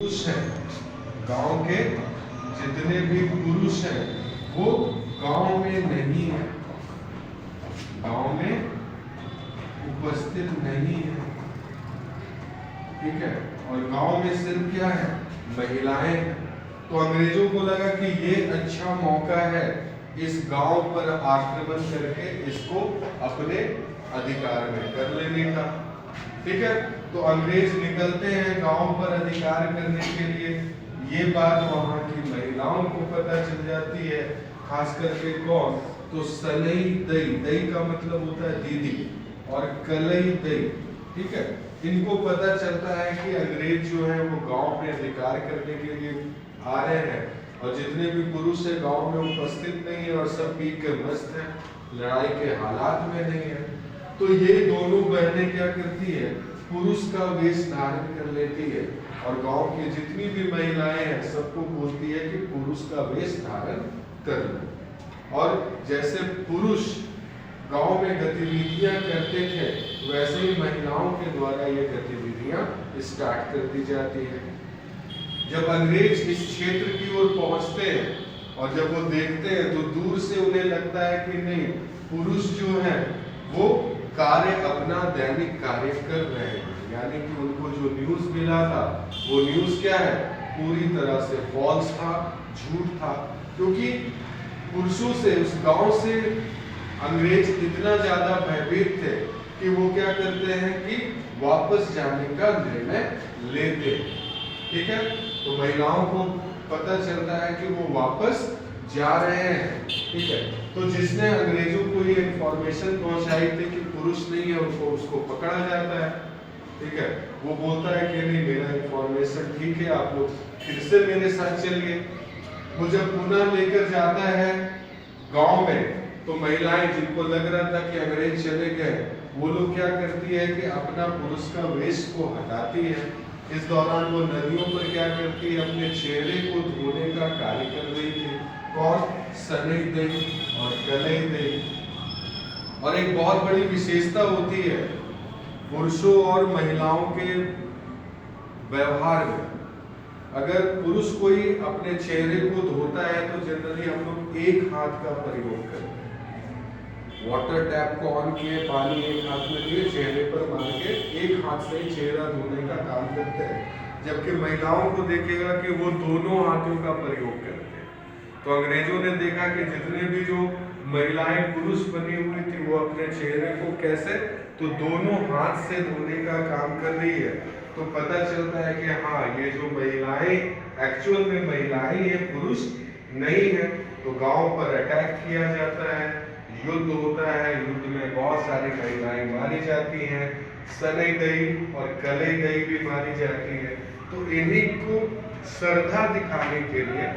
पुरुष हैं, गांव के जितने भी पुरुष हैं वो गांव में नहीं है, गांव में उपस्थित नहीं है। ठीक है, और गांव में सिर्फ क्या है, महिलाएं हैं। तो अंग्रेजों को लगा कि ये अच्छा मौका है इस गांव पर आक्रमण करके इसको अपने अधिकार में कर लेने का। ठीक है, तो अंग्रेज निकलते हैं गांव पर अधिकार करने के लिए। ये बात वहां की महिलाओं को पता चल जाती है, खास करके कौन, तो सलई दई, दई का मतलब होता है दीदी, और कलई दई। ठीक है, इनको पता चलता है कि अंग्रेज जो है वो गांव में अधिकार करने के लिए आ रहे हैं, और जितने भी पुरुष है गांव में उपस्थित नहीं है और सब पी के मस्त है, लड़ाई के हालात में नहीं है। तो ये दोनों बहनें क्या करती है, पुरुष का वेश धारण कर लेती है और गांव की जितनी भी महिलाएं हैं सबको बोलती है कि पुरुष का वेश धारण कर लो। और जैसे पुरुष गांव में गतिविधियां करते थे वैसे ही महिलाओं के द्वारा ये गतिविधियां स्टार्ट कर दी जाती है। जब अंग्रेज इस क्षेत्र की ओर पहुंचते हैं और जब वो देखते हैं तो दूर से उन्हें लगता है कि नहीं, पुरुष जो है वो कार्य, अपना दैनिक कार्य कर रहे हैं, यानी कि उनको जो न्यूज़ मिला था वो न्यूज़ क्या है, पूरी तरह से फॉल्स था, झूठ था। क्योंकि पुरुषों से, उस गांव से अंग्रेज इतना ज्यादा भयभीत थे कि वो क्या करते हैं कि वापस जाने का निर्णय लेते हैं। ठीक है, तो महिलाओं को पता चलता है कि वो वापस जा रहे हैं। ठीक है, तो जिसने अंग्रेजों को ये इंफॉर्मेशन पहुंचाई थी कि पुरुष नहीं है, उसको पकड़ा जाता है। ठीक है, वो बोलता है कि नहीं, मेरा इंफॉर्मेशन ठीक है, आप लोग फिर से मेरे साथ चलिए। वो जब पुनः लेकर जाता है गांव में, तो महिलाएं जिनको लग रहा था कि अंग्रेज चले गए, वो लोग क्या करती है कि अपना पुरुष का वेश को हटाती है। इस दौरान वो नदियों पर क्या करती है, अपने चेहरे को धोने का कार्य कर रही थी। कौन, सनई दई और कलई दई। और एक बहुत बड़ी विशेषता होती है पुरुषों और महिलाओं के व्यवहार में। अगर पुरुष कोई अपने चेहरे को धोता है तो जनरली हम लोग एक हाथ का प्रयोग करते हैं। वाटर टैप को ऑन किए, पानी एक हाथ में लिए, चेहरे पर मार के एक हाथ से ही चेहरा धोने का काम करते हैं। जबकि महिलाओं को देखेगा कि वो दोनों हाथों का प्रयोग करते हैं। तो अंग्रेजों ने देखा कि जितने भी जो महिलाएं पुरुष बनी हुई थी वो अपने चेहरे को कैसे, तो दोनों हाथ से धोने का काम कर रही है। तो पता चलता है कि हाँ, ये जो महिलाएं एक्चुअल में महिलाएं, ये पुरुष नहीं है। तो गांव पर अटैक किया जाता है, युद्ध होता है, युद्ध में बहुत सारी महिलाएं मारी जाती हैं, सनई दई और कलई दई भी मारी जाती है। तो इन्हीं को श्रद्धा दिखाने के लिए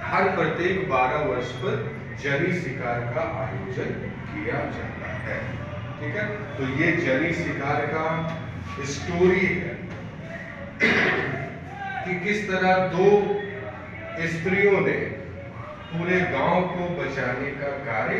हर प्रत्येक 12 वर्ष पर जनी शिकार का आयोजन किया जाता है। ठीक है, तो ये जनी शिकार का स्टोरी है कि किस तरह दो स्त्रियों ने पूरे गांव को बचाने का कार्य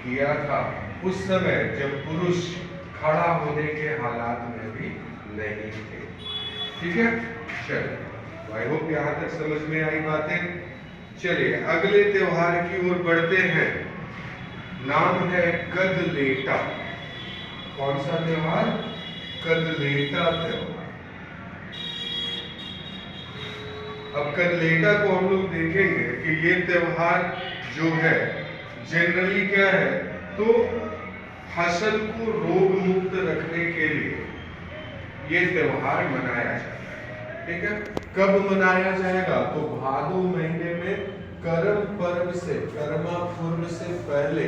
किया था, उस समय जब पुरुष खड़ा होने के हालात में भी नहीं थे। ठीक है, चलिए, आई होप यहाँ तक समझ में आई बातें। चलिए अगले त्योहार की ओर बढ़ते हैं। नाम है कदलेटा। कौन सा त्योहार? कदलेटा त्योहार। अब कदलेटा को हम लोग देखेंगे कि ये त्योहार जो है जनरली क्या है, तो फसल को रोग मुक्त रखने के लिए ये त्योहार मनाया जाता है। ठीक है, कब मनाया जाएगा? तो भादो महीने में करम पर्व से, कर्मा पूर्व से पहले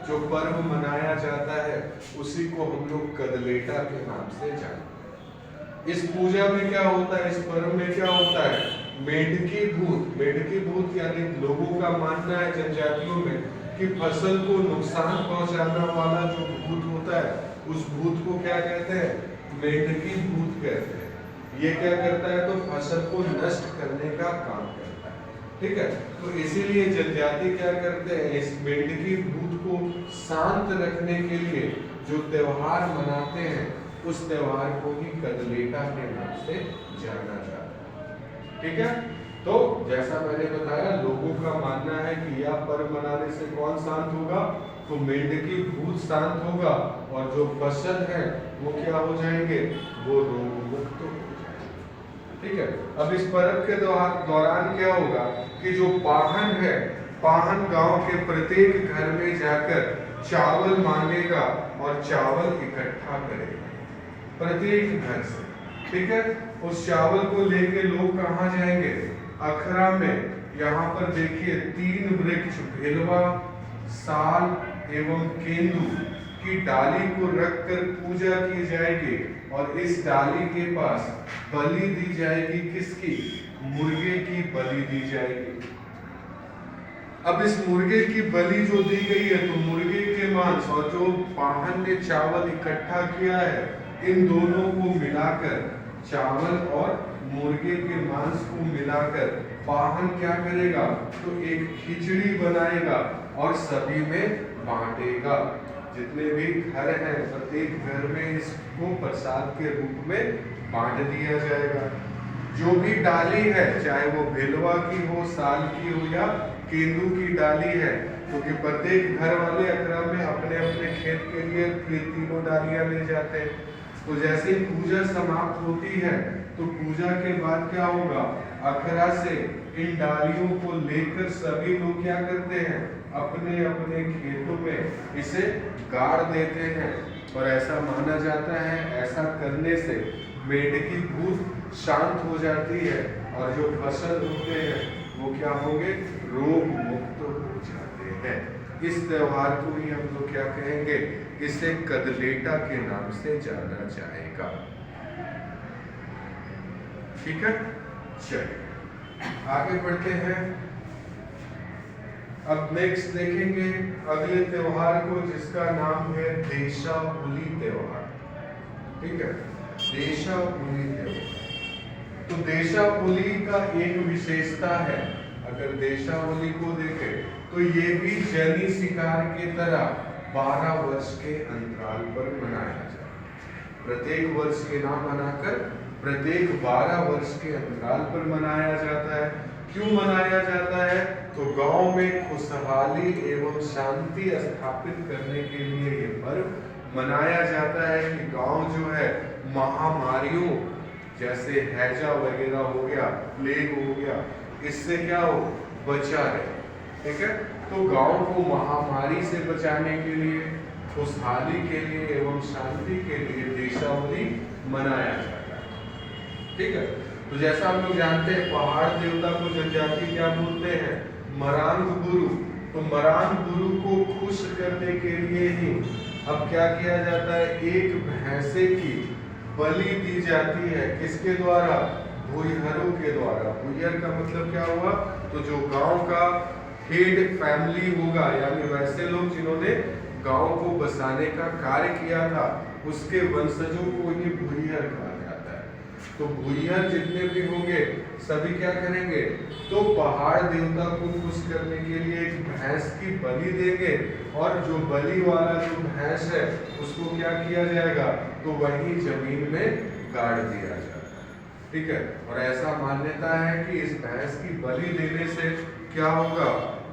जो पर्व मनाया जाता है उसी को हम लोग कदलेटा के नाम से जानते हैं। इस पूजा में क्या होता है, इस पर्व में क्या होता है, मेढकी भूत। मेढकी भूत यानी लोगों का मानना है जनजातियों में कि फसल को नुकसान पहुंचाने वाला जो भूत होता है उस भूत को क्या कहते हैं, मेढकी भूत कहते हैं। ये क्या करता है, तो फसल को नष्ट करने का काम करता है। ठीक है, तो इसीलिए जनजाति क्या करते हैं, इस मेढकी भूत को शांत रखने के लिए जो त्योहार मनाते हैं उस त्योहार को ही कदलेटा के नाम से जाना जाता है। ठीक है। तो जैसा मैंने बताया, लोगों का मानना है कि यह पर्व मनाने से कौन शांत होगा, तो मेंढकी भूत शांत होगा, और जो फसल है वो क्या हो जाएंगे, वो रोग मुक्त हो जाएंगे। ठीक है। अब इस पर्व के दौरान क्या होगा कि जो पाहन है, पाहन गांव के प्रत्येक घर में जाकर चावल मांगेगा और चावल इकट्ठा करेगा प्रत्येक घर से। ठीक है। उस चावल को लेके लोग कहाँ जाएंगे, अखरा में। यहाँ पर देखिए 3 वृक्ष भेलवा, साल एवं केंदू की डाली को रखकर पूजा की जाएगी, और इस डाली के पास बलि दी जाएगी। किसकी, मुर्गे की बलि दी जाएगी। अब इस मुर्गे की बलि जो दी गई है, तो मुर्गे के मांस और जो पाहन ने चावल इकट्ठा किया है, इन दोनों को मिलाकर, चावल और मुर्गे के मांस को मिलाकर पाहन क्या करेगा, तो एक खिचड़ी बनाएगा और सभी में बांटेगा। जितने भी घर हैं, प्रत्येक घर में इसको प्रसाद के रूप में बांट दिया जाएगा। जो भी डाली है, चाहे वो भेलवा की हो, साल की हो या केंदू की डाली है, क्योंकि प्रत्येक घर वाले अखरा में अपने अपने खेत के लिए तीनों डालियां ले जाते हैं। तो जैसे ही पूजा समाप्त होती है, तो पूजा के बाद क्या होगा, अखरा से इन डालियों को लेकर सभी लोग क्या करते हैं, अपने अपने खेतों में इसे गाड़ देते हैं। और ऐसा माना जाता है, ऐसा करने से मेंढकी भूत शांत हो जाती है, और जो फसल होते हैं वो क्या होंगे, रोग मुक्त हो जाते हैं। इस त्योहार को ही हम लोग क्या कहेंगे, इसे कदलेटा के नाम से जाना जाएगा। ठीक है। चलिए आगे बढ़ते हैं। अब नेक्स्ट देखेंगे अगले त्योहार को, जिसका नाम है देशावली त्योहार। ठीक है, देशावली त्योहार। तो देशावली का एक विशेषता है, अगर देशावली को देखें तो ये भी जनी शिकार के तरह 12 वर्ष के अंतराल पर मनाया जाता है। प्रत्येक वर्ष के नाम मनाकर प्रत्येक 12 वर्ष के अंतराल पर मनाया जाता है। क्यों मनाया जाता है, तो गांव में खुशहाली एवं शांति स्थापित करने के लिए ये पर्व मनाया जाता है कि गांव जो है महामारियों जैसे हैजा वगैरह हो गया, प्लेग हो गया, इससे क्या हो, बचा रहे। ठीक है। तो गांव को महामारी से बचाने के लिए, खुशहाली के लिए एवं शांति के लिए देशावली मनाया जाता है। ठीक है। तो जैसा हम लोग जानते हैं, पहाड़ देवता को जनजाति क्या बोलते हैं, मरांग गुरु। तो मरांग गुरु को खुश करने के लिए ही अब क्या किया जाता है, एक भैंसे की बलि दी जाती है। किसके द्वारा, भुइहरों के द्वारा। भुइहर का मतलब क्या हुआ, तो जो गांव का हेड फैमिली होगा, यानी वैसे लोग जिन्होंने गांव को बसाने का कार्य किया था, उसके वंशजों को ही भुइहर कहा जाता है। तो भुइहर जितने भी होंगे सभी क्या करेंगे, तो पहाड़ देवता को खुश करने के लिए एक भैंस की बलि देंगे, और जो बलि वाला जो भैंस है उसको क्या किया जाएगा, तो वही जमीन में गाड़ दिया जाएगा। ठीक है। और ऐसा मान्यता है कि इस भैंस की बलि देने से क्या होगा,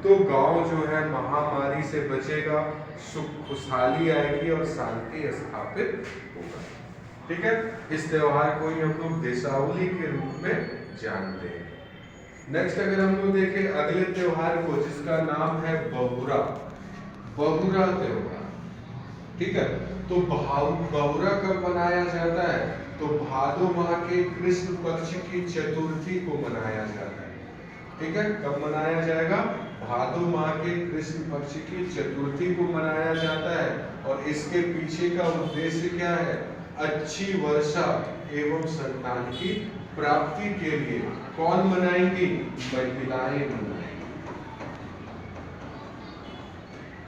तो गांव जो है महामारी से बचेगा, सुख खुशहाली आएगी और शांति स्थापित होगा। ठीक है। इस त्योहार को ही हम लोग देशावली के रूप में जानते हैं। नेक्स्ट अगर हम लोग देखें अगले त्योहार को, जिसका नाम है बहुरा। बहुरा त्योहार। ठीक है। तो बहुरा कब मनाया जाता है, तो भादो माह के कृष्ण पक्ष की चतुर्थी को मनाया जाता है। ठीक है। कब मनाया जाएगा, भादो माह के कृष्ण पक्ष की चतुर्थी को मनाया जाता है। और इसके पीछे का उद्देश्य क्या है, अच्छी वर्षा एवं संतान की प्राप्ति के लिए कौन मनाएंगी, महिलाएं मनाएंगी।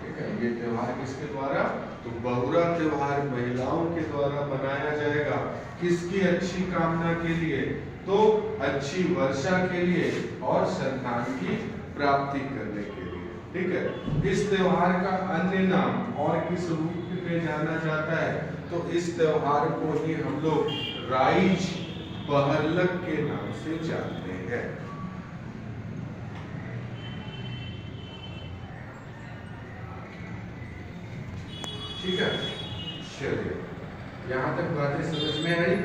ठीक है। ये त्योहार किसके द्वारा, तो बहुरा त्योहार महिलाओं के द्वारा मनाया जाएगा। किसकी अच्छी कामना के लिए, तो अच्छी वर्षा के लिए और संतान की प्राप्ति करने के लिए। ठीक है। इस त्योहार का अन्य नाम और किस रूप में जाना जाता है, तो इस त्योहार को ही हम लोग राइज बहरलक के नाम से जानते हैं। ठीक है, चलिए यहां तक बातें समझ में आई।